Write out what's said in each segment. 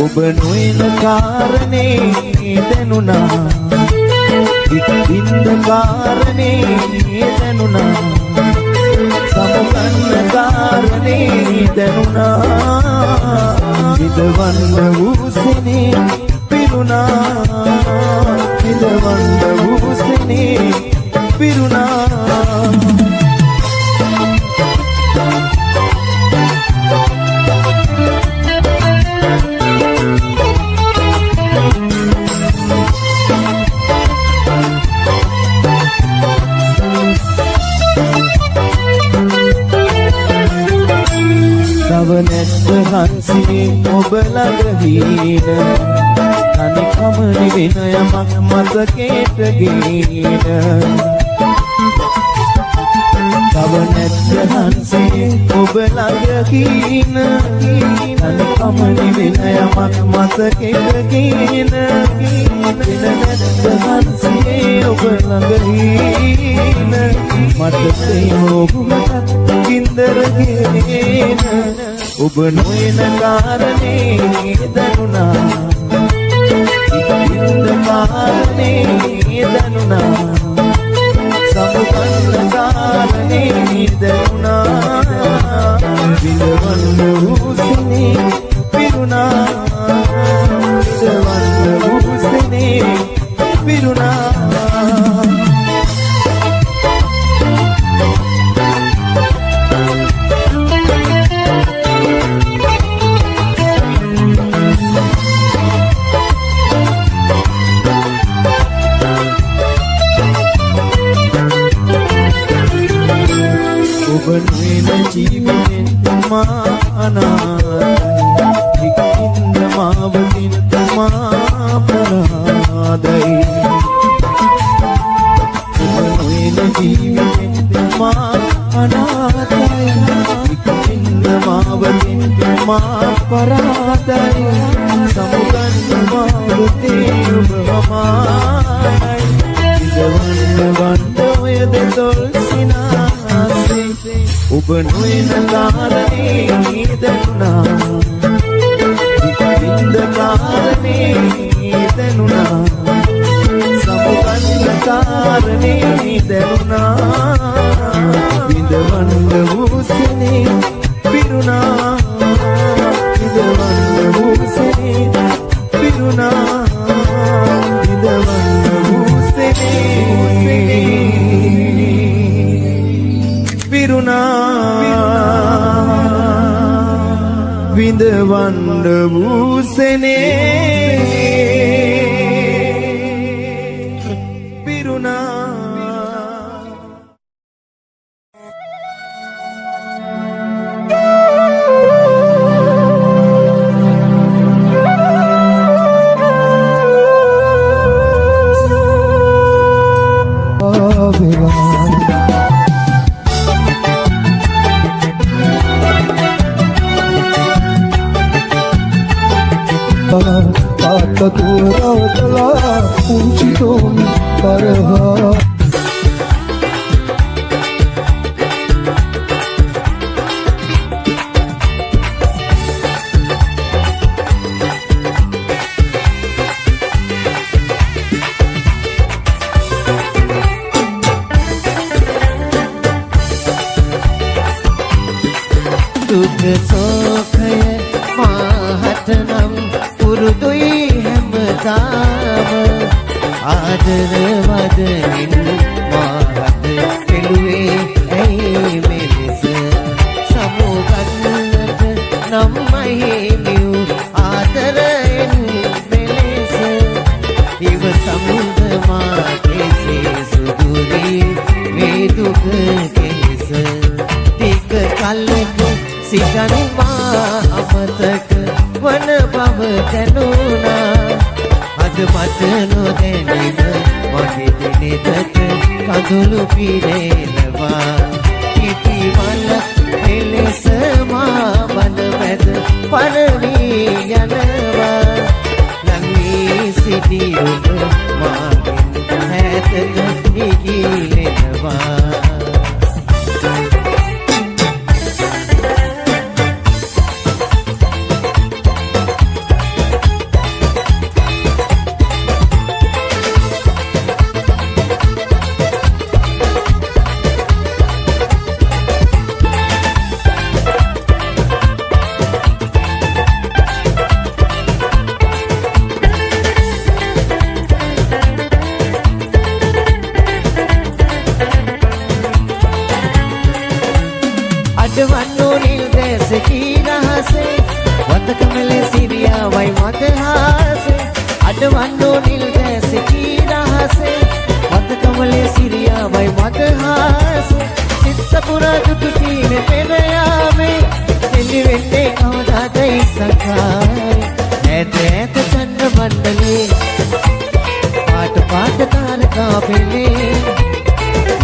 ඔබ නොයන කාරණේ දැනුණා ඉක්ින්ද කාරණේ දැනුණා සමගන්න කාරණේ දැනුණා විදවන්න වූසනේ පිරුණා විදවන්න වූසනේ පිරුණා තව නැත්ත හන්සියේ ඔබ ළඟ හීන තනිකම නිවෙන යමක් මතකයට ගේන තව නැත්ත හන්සියේ ඔබ ළඟ හීන තනිකම නිවෙන යමක් මතකයට ගේන නැත්ත හන්සියේ ඔබ ළඟ හීන මට ප්‍රේමෝගුමට ගින්දර ගෙන ඔබ නොයන කාරණේ දැනුණා ඉක්ින්ද කාරණේ දැනුණා සමුගන්න කාරණේ දැනුණා විඳවන්න වූසනේ පිරුණා විඳවන්න වූසනේ පිරුණා ඔබ නොයන ජීවිතෙන් මා අනාථයි ඉක්ින්ද මාවතින් මා පරාදයි ඔබ නොයන ජීවිතෙන් මා අනාථයි ඉක්ින්ද මාවතින් මා පරාදයි සමුගන්න මාවතේ ඔබ මමයි ඉදවන්න වන්න ඔය දෙතොල් සිනා ඔබ නොයන කාරණේ දැනුණා ඉක්ින්ද කාරණේ දැනුණා සමුගන්න කාරණේ දැනුණා විඳවන්න වූසනේ පිරුණා විඳවන්න වූසනේ පිරුණා විඳවන්න වූසනේ විඳවන්න වූසනේ පිරුණා Turawatala Punciton Paraha Dukha sokhaya mahatanam purudui ආදර වදනින් මාහත කෙළුවේ ඇයි මෙලෙස සමුගන්නට නම්මයි මියු ආදරයෙන් මෙලෙස ඉව සමුද මා කෙසේ සුදුරි වේදුක කෙලෙස තික කල්ලක සිතන් මා අමතක වන බව දැනුණා මට නොදැනෙන මගේ දිනෙකට කඳුළු පිරෙනවා ඉතිවල අඩවන්නෝ නිල් දැස කීරහසේ වතකමල සිරියාවයි මදහාසේ අඩවන්නෝ නිල් දැස කීරහසේ වතකමල සිරියාවයි මදහාසේ සිත්සපුරා දුටු සීනේ පෙරයාමේ එලි වෙන්නේ කවදාදයි සංඛාරේ ඈත ඈත චන්ද මණ්ඩලේ පාට පාට තාරකා පෙළේ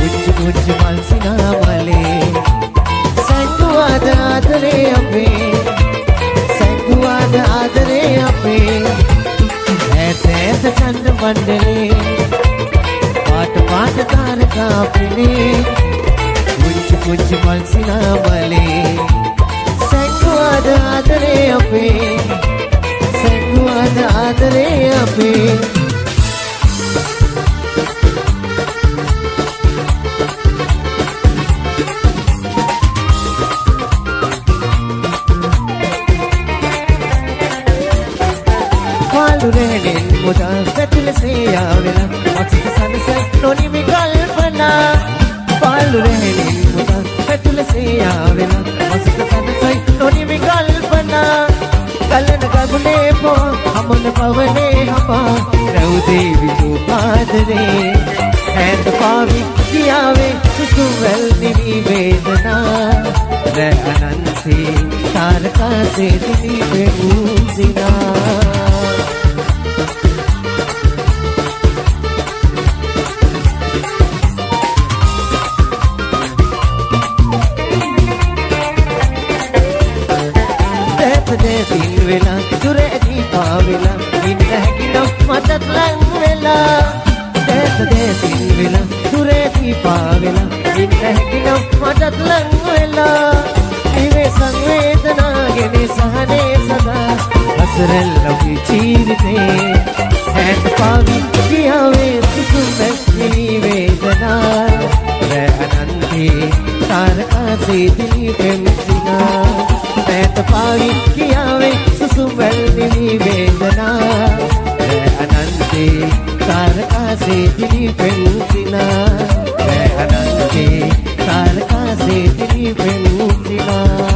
උච්ච උච්ච මල් සිනාමලේ සංගුවාද ආදරේ අපේ සංගුවාද ආදරේ අපේ ඈත ඈත චන්ද මණ්ඩලේ පාට පාට තාරකා පෙළේ උච්ච උච්ච මල් සිනාමලේ සංගුවාද ආදරේ අපේ සංගුවාද ආදරේ අපේ රැහෙන් මුදා පැතුලසේ ආවෙලා මක්සිත සනසයි නොනිමි කල්පනා පාලු රැහෙන් මුදා පැතුලසේ ආවෙලා මක්සිත සනසයි නොනිමි කල්පනා කලන ගගුලේ පෝ හමුන පවනේ හපා රැවුදේ විදු පාදරේ හැඳ පාවි කියාවේ සුසුවල් නිවි වේදනා රැ අනන්තේ තාරකාසේ දිවි වෙමුසිනා දින් වෙලා දුරදී පාවෙලා ඉන්න හැකිනම් මටත් ලං වෙලා දින් වෙලා දුරදී පාවෙලා ඉන්න හැකිනම් මටත් ලං වෙලා ඉවේ සංවේදනාගෙන සහනේ සදා අසරල් ලොකි ජීවිතේ හැඳ පාවි කියාවේ සුසුමැස්නි වේදනා රැ අනන්තේ තාරකාසේ දිලි පෙම්සිනා ඈත පාවි කියාවේ සුසුමල් නිවි වේදනා රැ අනන්තේ තාරකාසේ දිලි පෙම්සිනා රැ අනන්තේ තාරකාසේ දිලි පෙම්සිනා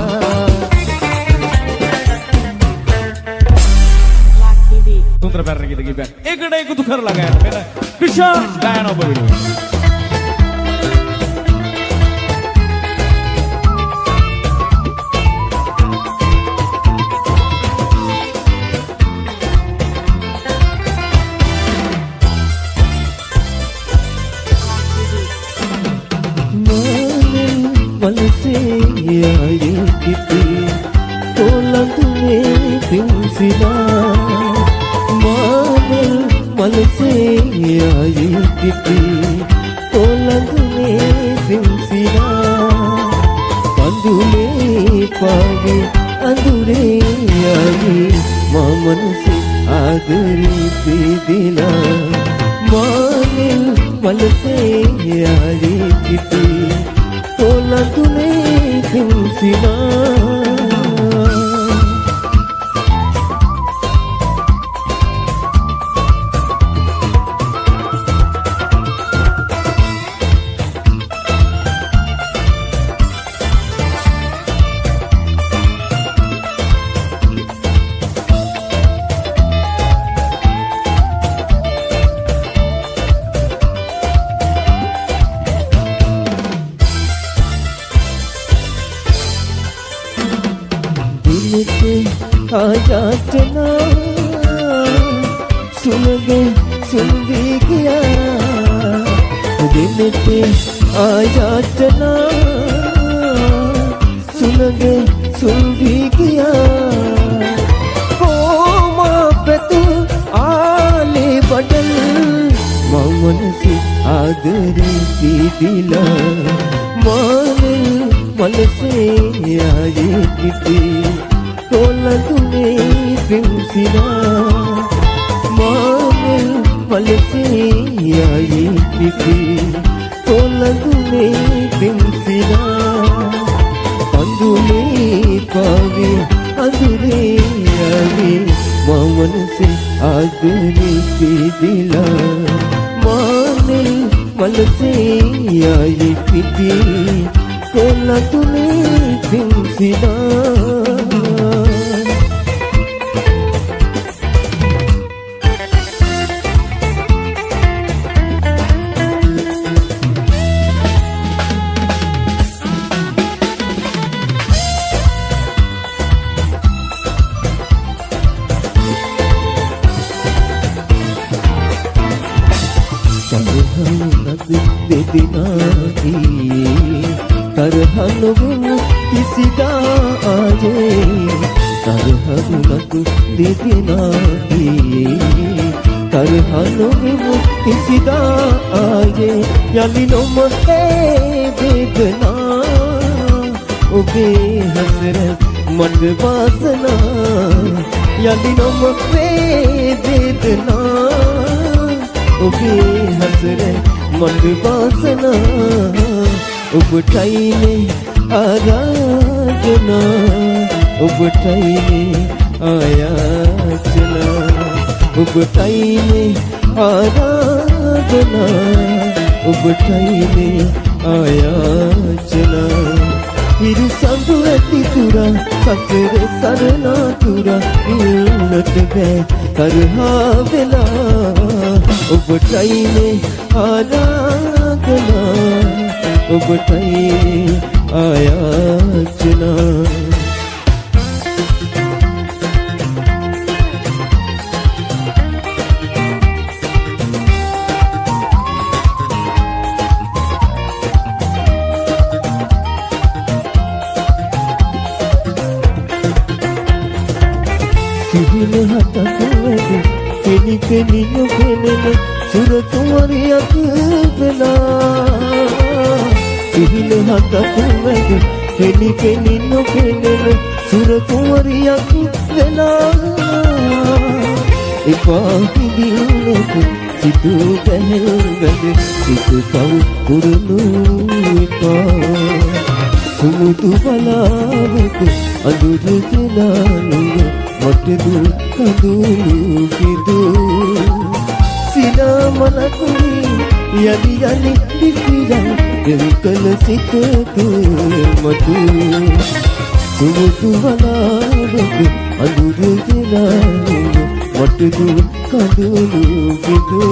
සුන්දර පැරණ ගීත කිව්වා. ඒකට එකතු කරලා ගන්න මෙන්න ක්‍රිෂාන් ගායන ඔබ වෙනුවෙන්. පින්සිනා දෙදිනාති තරහනුවෙමු කිසිදා ආයේ තරහනුනතු දෙදිනාති තරහනුවෙමු කිසිදා ආයේ යලි නොමතේ වේදනා ඔබේ හසර මඩ වාසනා යලි නොමතේ වේදනා ඔබේ හසර මඩ වාසනා ඔබටයිනේ ආරාධනා ඔබටයිනේ ආයාචනා ඔබටයිනේ ආරාධනා ඔබටයිනේ ආයාචනා හිරු සඳු ඇති තුරා සසර සරණා තුරා ඉන්නට බෑ තරහා වෙලා ඔබටයිනේ ආරාධනා ඔබටයිනේ ආයාචනා සිහින හතකුවද පෙනි පෙනි නොපෙනෙන සුරකුවරියක් වෙලා සිහින හතකුවද පෙනි පෙනි නොපෙනෙන සුරකුවරියක් වෙලා එපා හිදිනක සිතු පැහැල්වද සිතු පව් පුරුණු එපා සුමුදු බලාවක අඳුරු ජලානුය වටදු කඳුළු පිදු සිනා මලකුණි යලි යලි පිපිරන් දෙවිකල සිතක මතු සුමුදු බලාවක අඳුරු ජලානුය වටදු කඳුළු පිදු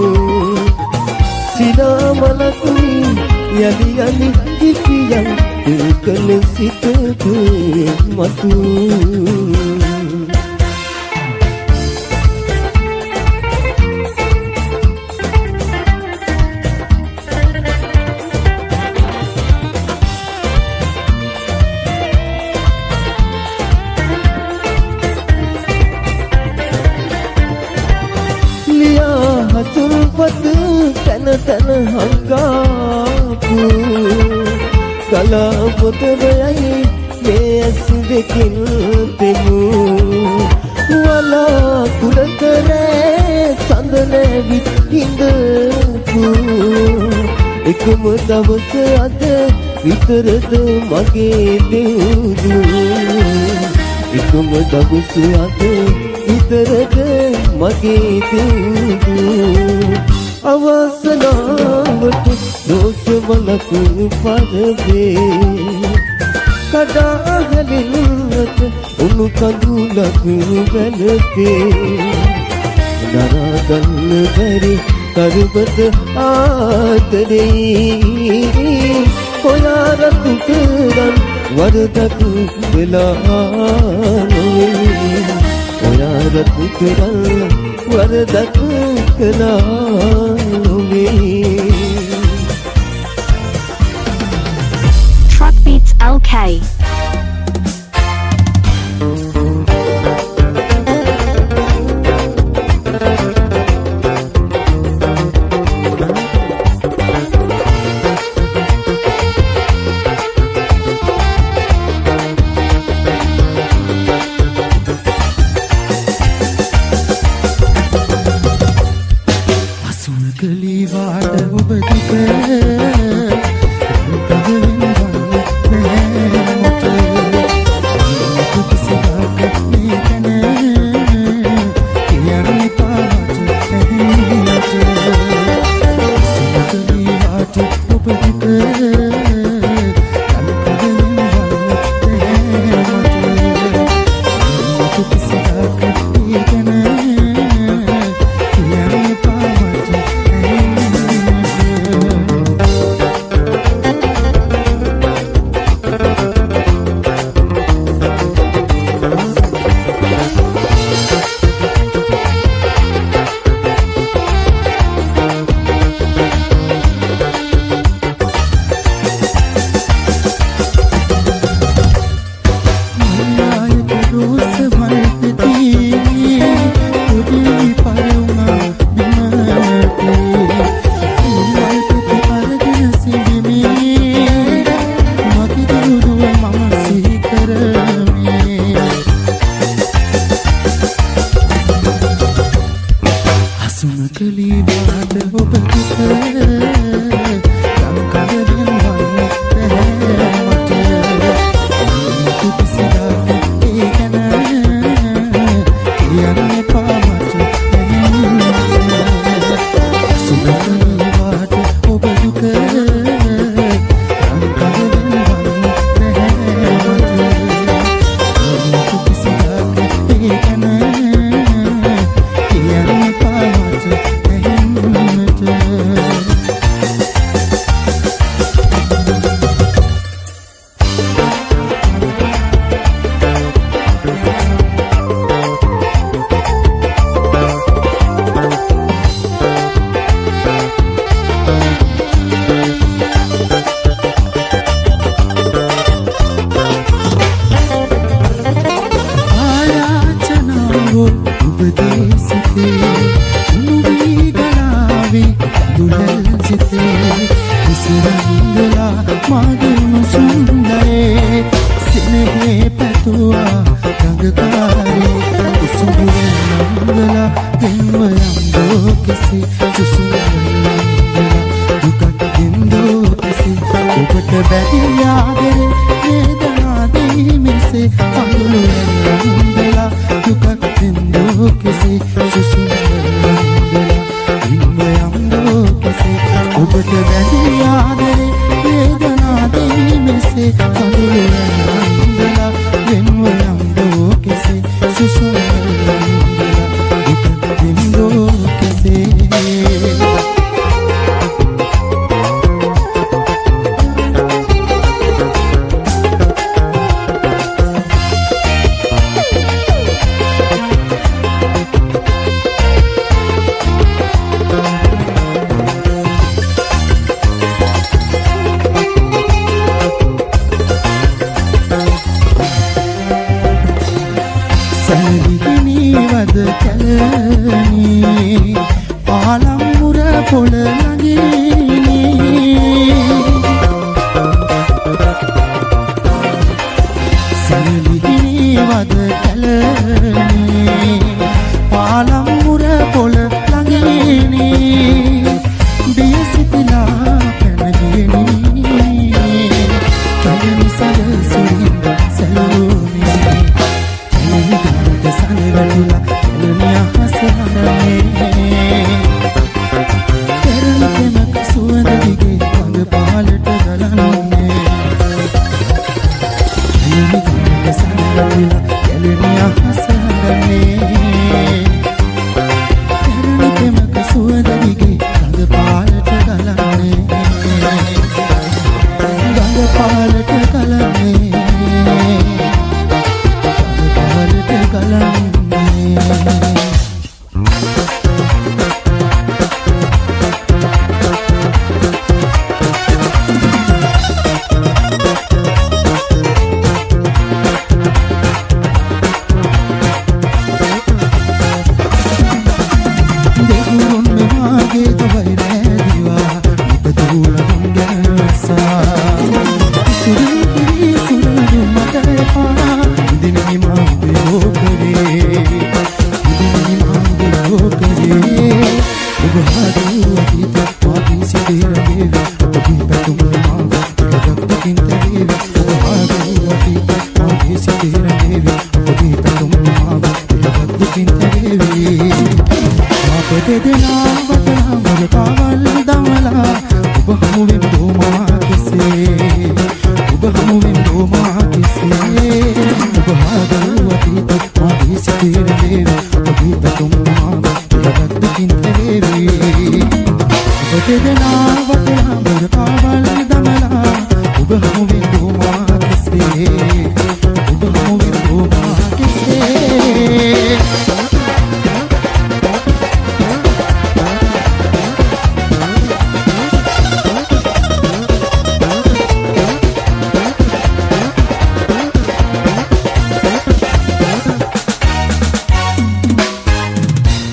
සිනා මලකුණි යලි යලි පිපිරන් දෙවිකල සිතක මතු හසුරුපත් තන තන හංගාපු කලා පොතබයයි මේ ඇස් දෙකින් තෙමු වලා කුලතරේ සඳ නැවිත් හිඳපු එකම දවස අද විතරද මගේ දෙව්දු එකම දවස අද විතරද මගේ දෙව්දු අවසනාවට දෝෂ වලක පරවේ කඩා හැලෙන්නට උණු කඳුලක් වැළපේ නරගන්න බැරි කරුබත ආදරේ ඔයා රතුකරන් වරදක් වෙලා නොවේ ඔයා රතුකරන් වරදක් කළා නොවේ Truck Beats LK කලීවාට ඔබ දුක නැතුවා ගඟකාරී උසුඹුරෙන් නංගලා දෙන්වයන්දෝ කිසි උසුඹුරෙන් නංගලා දුකට දෙන්දෝ කිසි ඔබට බැරි ආදරේ වේදනා දීමෙසේ අඳුරෙන් නංගලා දුකට දෙන්දෝ කිසි උසුඹුරෙන් නංගලා දෙන්වයන්දෝ කිසි ඔබට බැරි ආදරේ වේදනා දීමෙසේ අඳුරෙන් නංගලා දෙන්වයන්දෝ කිසි උසුඹුරෙන්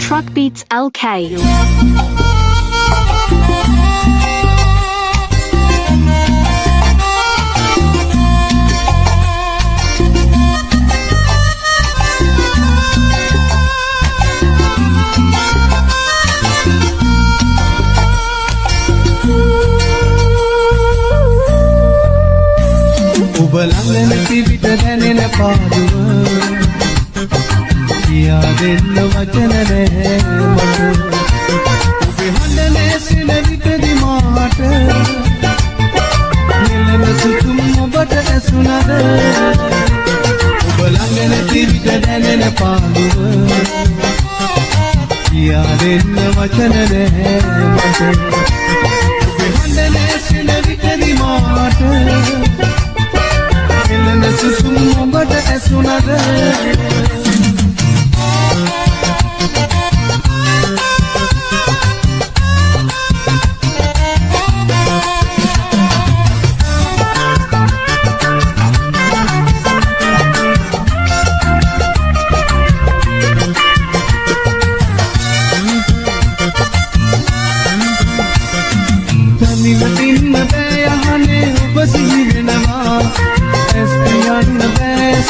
Truck Beats LK. ඔබ ළඟ පිට දැනෙන පාදුව කියා දෙන්න වචන නැහැ මට ඔබේ හඬ නැසෙන විටදී මාට නෙළන සුතුම් ඔබට ඇසුණද ඔබ ළඟ පිට දැනෙන පාදුව කියා දෙන්න වචන නැහැ මට ඔබේ හඬ නැසෙන විටදී මාට නෙළන සුතුම් ඔබට ඇසුණද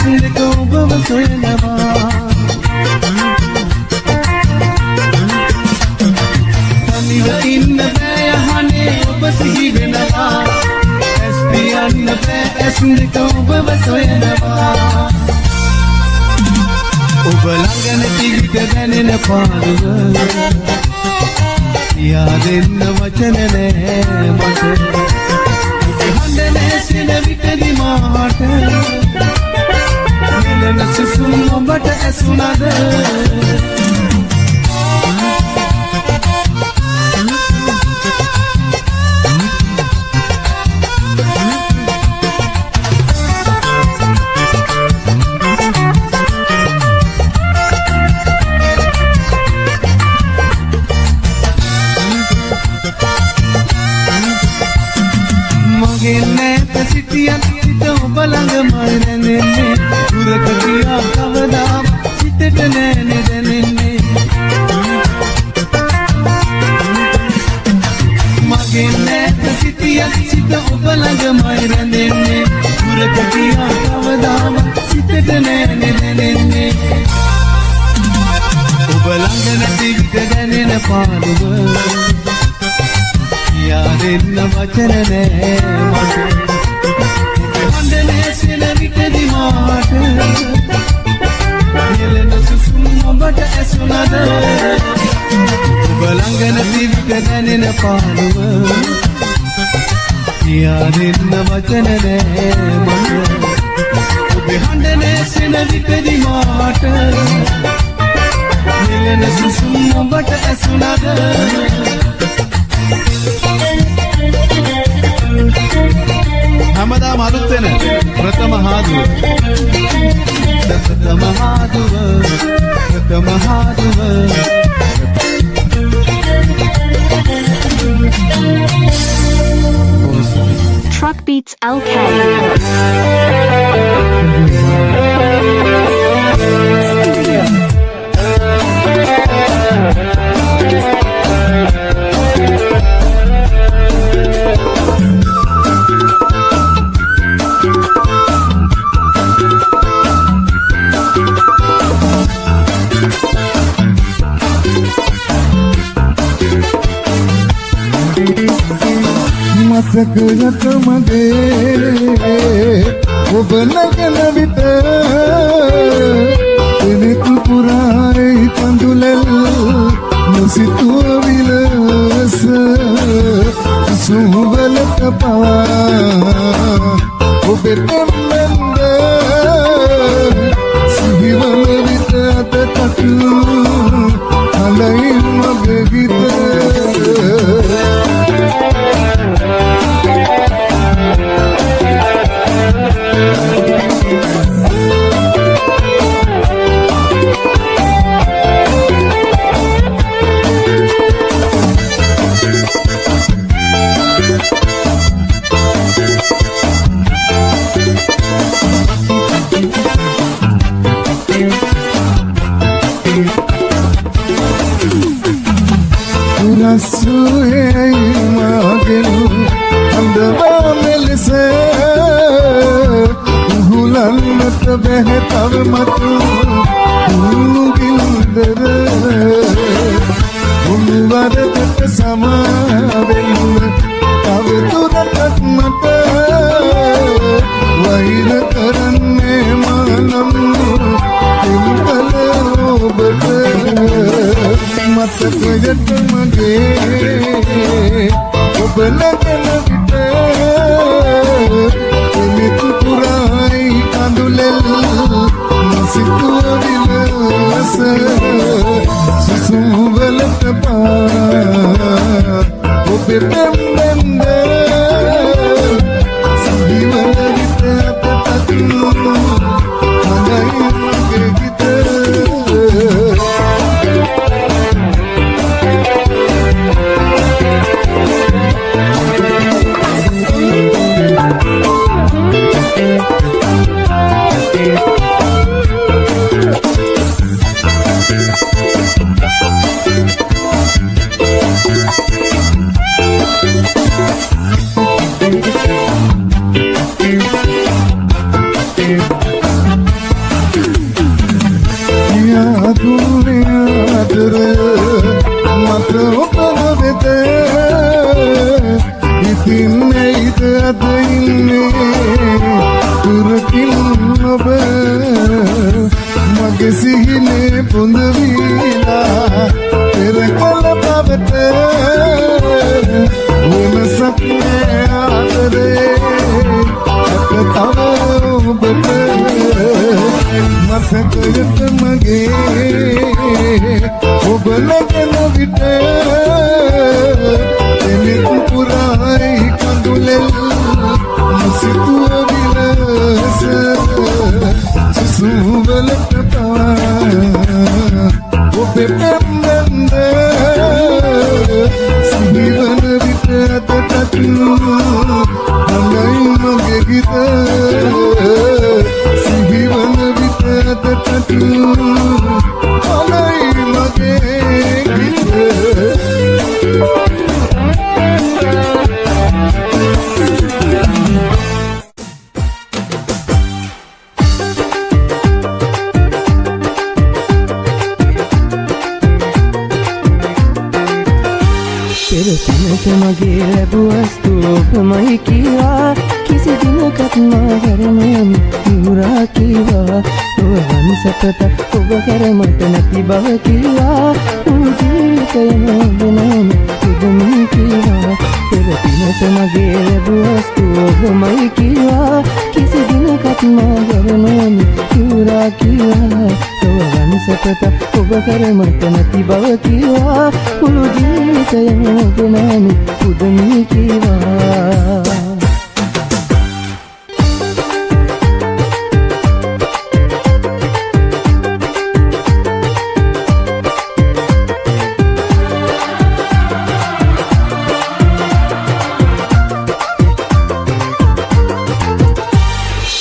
ඇස් දෙක ඔබව සොයනවා තනිව ඉන්න බෑ යහනේ ඔබ සිහි වෙනවා ඇස් පියන්න බෑ ඇස් දෙක ඔබව සොයනවා ඔබ ළඟ නැති විට දැනෙන පාළුව කියා දෙන්න වචන නෑ මට හඬ නැසෙන විටදි මාට නිලන සුසුම් ඔබට ඇසුණද සිටියත් සිත ඔබ ළඟමයි රැඳෙන්නේ දුරක ගියා කවදාම සිතට නෑනේ දැනෙන්නේ මගේ නැත සිටියත් සිත ඔබ ළඟමයි රැඳෙන්නේ දුරක ගියා කවදාම සිතට නෑනේ දැනෙන්නේ ඔබ ළඟ නැති විට දැනෙන පාළුව කියා දෙන්න වචන නෑ මට හඬනැසෙන විටදි මාට නිලන සුසුම් ඔබට ඇසුණද ඔබ ළඟ නැති විට දැනෙන පාළුව කියා දෙන්න වචන නෑ මට ඔබ හඬනැසෙන විටදි මාට නිලන සුසුම් ඔබට ඇසුණද හැමදාම අලුත් වෙන ප්‍රථම හාදුව Truck Beats LK. මතකයට මගේ ඔබ නැගෙන විට කෙනෙකු පුරායි කඳුලෙල් නොසිතුව විලස සුවලක පවා ඔබෙට මෙන්ද සිහිවල විට අතකටු අලයින් මගේ ගිත Rasuei magenu andava melse hulan mat behtav matu gilder unwadat samaven tav turat mata vair karanne manam tilkala obata මතකයට මගේ ඔබ නැගෙන විට කෙනෙකු පුරායි කඳුලෙල් නොසිතුව විලස සුසුම් වලට පා ඔබේ පෙම්බෙන්ද සිහිවල විට අතටතු හඳයි මගේ ගිත මගේ සිහිනේ පොඳ වීලා පෙර කල පවට වෙනසක් නෑ ආදරේ අප තව ඔබට මතකයට මගේ ඔබ නැගෙන විට දෙනෙත් පුරායි කඳුලෙල් සිතුව විලස සුවලට පවා ඔබේ පෙම්බන්ද සිහිවන විට අතටත් හඟයි මගේ ගීත සිහිවන විට අතටත් හඟයි මගේ ගීත පෙරසනට මගේ ලැබුවස්තු ඔබමයි කීවා කිසි දිනකත් මා හැරෙනම නිමුරා කීවා ඔබන් සපත ඔබ කරමට නැති බව කීවා ජීවිතයම වෙනම පුදුමයි කීවා පෙරසනට මගේ ලැබුවස්තු ඔබමයි කීවා කිසි දිනකත් මා හැරෙනම නිමුරා කීවා ඔබන් සපත ඔබ කරමට නැති බව කීවා මුළු ජීවිතයම වෙනම පුදුමයි කීවා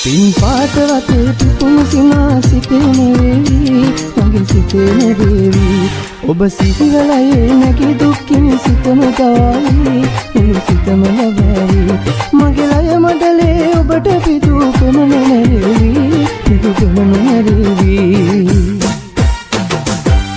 පින් පාට වතේ පිපුණු සිනා සිතේන වේවි මගේ සිතේන දේවි ඔබ සිහිවලයේ නැගී දුක්ඛින් සිතම ගාවි මුළු සිතම ලබාවි මගේ ලය මඩලේ ඔබට පිටු පෙමන නැරෙවි පිටු පෙමන නැරෙවි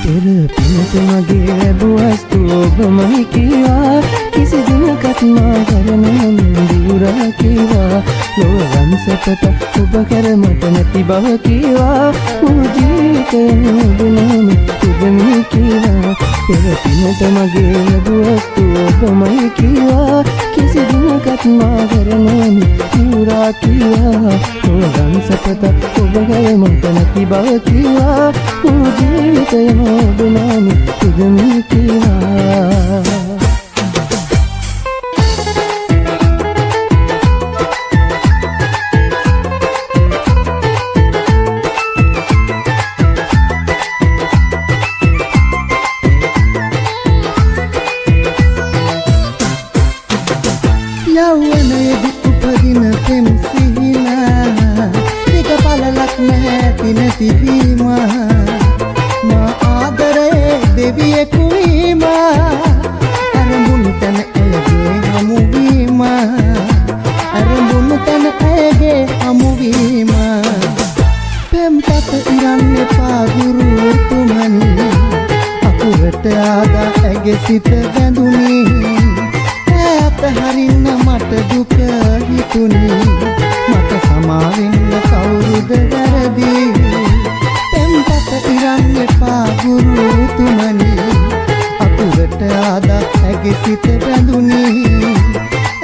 පෙර පිනට මගේ ලැබුවස්තු ඔබමයි කීවා කිසි දිනකත් මා කරන නිඳුරා කීවා ලෝවන් සපත ඔබ කරමට නැති බව කීවා මුළු ජීවිතයම වෙනම පුදුමයි කීවා පෙර පිනට මගේ ලැබුවස්තු ඔබමයි කීවා කිසි දිනකත් මා කරන නිඳුරා කීවා ලෝවන් සපත ඔබ කරමට නැති බව කීවා මුළු ජීවිතයම වෙනම පුදුමයි කීවා යෞවනයේදී උපදින පෙම් සිහිනා එක පළලක් නැති නැතිවීම මා ආදරේ දෙවියෙකු වීම අරමුණු තන ඇයගේ හමුවීම අරමුණු තන ඇයගේ හමුවීම පෙම් පත ඉරන්න එපා ගුරුතුමනි අකුරට ආදා ඇගේ සිත බැඳුනි හරින්න මට දුක හිතුනි මට සමාවෙන්න කවුරුද වැරදි පෙම්පත ඉරන්න එපා ගුරුතුමනි අකුරට ආදා ඇගේ සිත බැඳුනි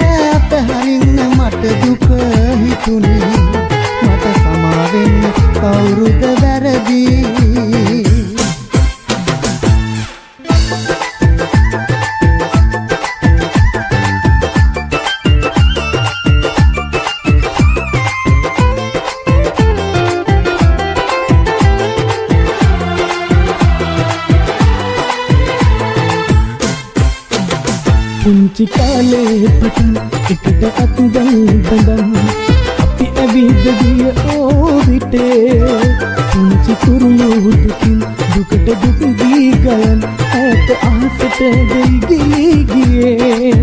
ඈත හරින්න මට දුක හිතුනි මට සමාවෙන්න කවුරුද වැරදි පුංචි කාලේ පටන් එකට අතුගල් බඳන් අපි ඇවිද ගිය ඕවිතේ පුංචි කුරුළු දුකින් දුකට දුක දී ගයන් ඈත අහසට දෙයි ගියේ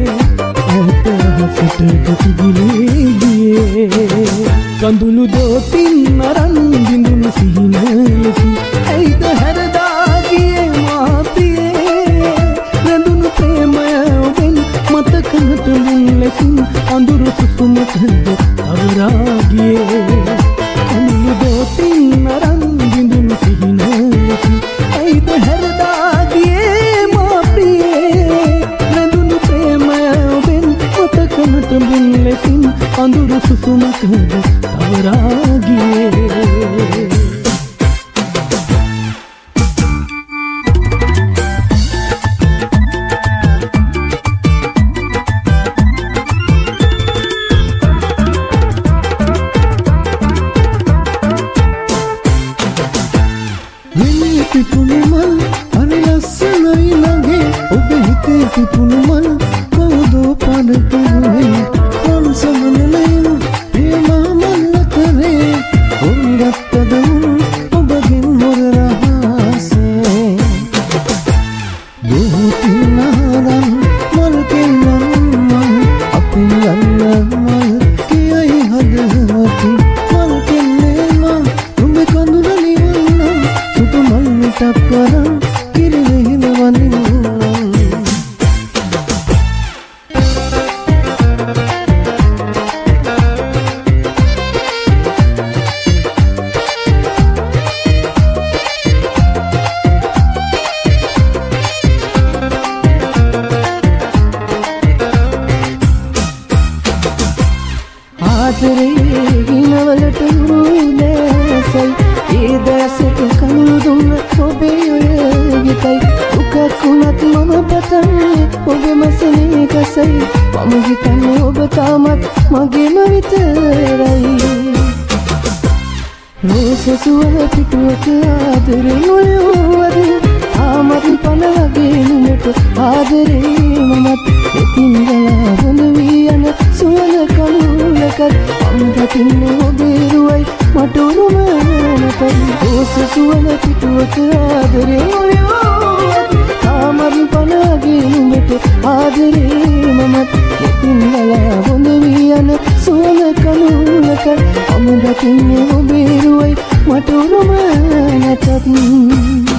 ඈත අහසට දෙයි ගියේ කඳුළු දෝතින් අරන් බිඳුණු සිහින ලෙසින් ඇයිද හැරදා ගියේ මාපියේ රැඳුණු ප්‍රේමය ඔබෙන් මතකනට මුන් ලෙසින් අඳුරු සුසුමකද අවරාගියේ කඳුළු දෝතින් අරන් බිඳුණු සිහින කුමකද තවරා ගියේ පිපුණු මල් අනේ ලස්සනයි ළඟේ ඔබ හිතේ පිපුණු මල් කවුදෝ පඩතුනේ කොන්සමනලෙන් ප්‍රේමා මල් කරේ උංගත්තද ඔබගෙන් මොර රහසේ දුතිනාරන් මල් කෙල්ලන් මල් අපි යන්න මල් කියයි හදවති මල් කෙල්ලේ මල් ඔබ කඳුල නිවන්න සුදු මල් මිටක් කරන් කිරිවෙහිම වඳින්න ආදරේ හිනවලට උරුලේසයි ඒ දැසට කඳුළු දුන්න ඔබේ ඔය ගිතයි දුකක් වුණත් මම පතන්නේ ඔබෙම සෙනෙහසයි මම හිතන්නේ ඔබ තාමත් මගේම විතරයි රෝස සුවඳ පිටුවක ආදරේ නොයවද තාමත් පන වගේ නුඹට ආදරේ මමත් එතින් ගලා හොඳ වී යන සුවඳ කඳුලකට මම දකින්නේ ඔබේ රුවයි මට උරුම නැතයි රෝස සුවඳ පිටුවක ආදරේ නොයවද තාමත් පන වගේ නුඹට ආදරේ මමත් එතින් ගලා හොඳ වී යන සුවඳ කඳුලකට මම දකින්නේ ඔබේ රුවයි මට උරුම නැතත්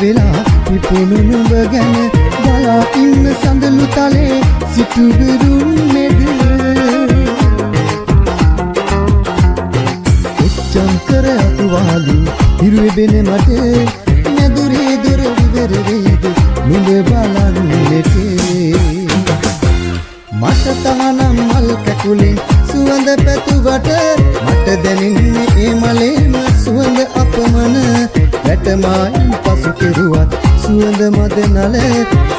වෙලා පිපුණු නුඹ ගැන බලා ඉන්න සඳලු තලේ සිටුබිරුන් මෙද එච්චම් කර අතුවාලි හිරුවෙබෙන මට නැදුරේ දොර විවර වේද නුඹ බලන්නට මට තහනම් මල් කැකුලෙන් සුවඳ පැතුවට මට දැනෙන්නේ ඒ මලේම සුවඳ අපමණ වැටමායින් පසු කෙරුවත් සුවඳ මද නල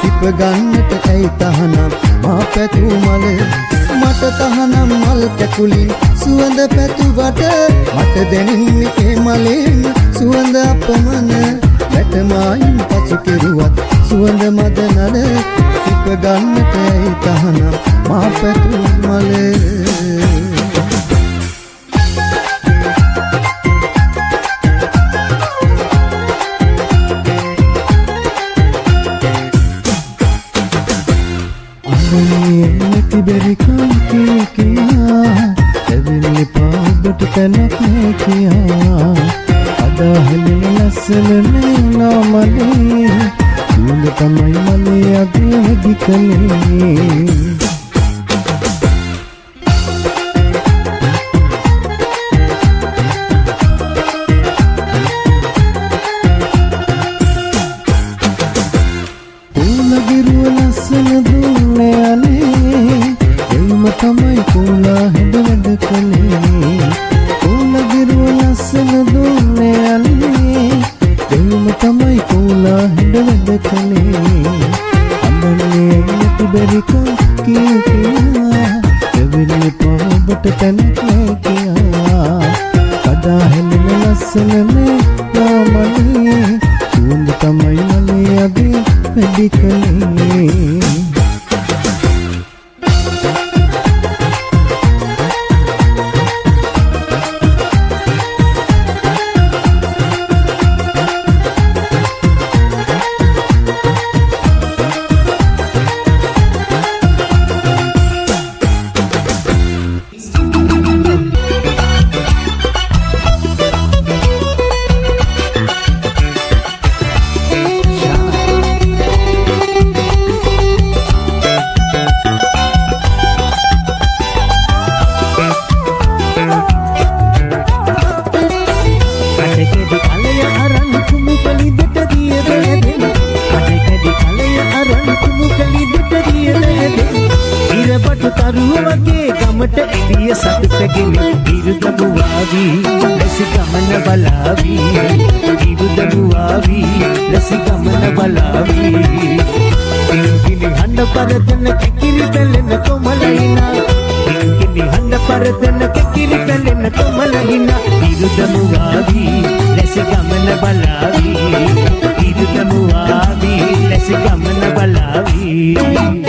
සිප ගන්නට ඇයි තහනම් මා පැතු මල මට තහනම් මල් කැකුලින් සුවඳ පැතුවට මට දැනෙන්නේ ඒ මලේම සුවඳ අපමණ වැටමායින් පසු කෙරුවත් සුවඳ මද නල සිප ගන්නට ඇයි තහනම් මා පැතු මල බැරිකම් කියා ඇවිල්ලි පාබට තැනක් නෑ කියා අදාහෙලෙන ලස්සන නෑ මලේ සුවඳ තමයි මලේ අගේ වැඩි කලේ තමයි කෝලා හැඩ වැඩ කලේ කෝලගිරුව ලස්සන දුන්නේ අනේ දෙවම තමයි කෝලා හැඩ වැඩ කලේ අඳන්නේ නැති බැරිකම් කියා දෙවිලි පොබට තැනක් නෑ කියා කඩා හැලෙන ලස්සන නේ මලේ සුවඳ තමයි මලේ අගේ වැඩි කලේ තරුවගේ ගමට එළිය සතුටගෙන ඉරුදමුවාවි ලැස ගමන බලාවි ඉරුදමුවාවි ලැස ගමන බලාවි ඉංගිනි හඬ පරදන කිකිරි පැලෙන කොමලයිනා ඉංගිනි හඬ පරදන කිකිරි පැලෙන කොමලයිනා ඉරුදමුවාවි ලැස ගමන බලාවි ඉරුදමුවාවි ලැස ගමන බලාවි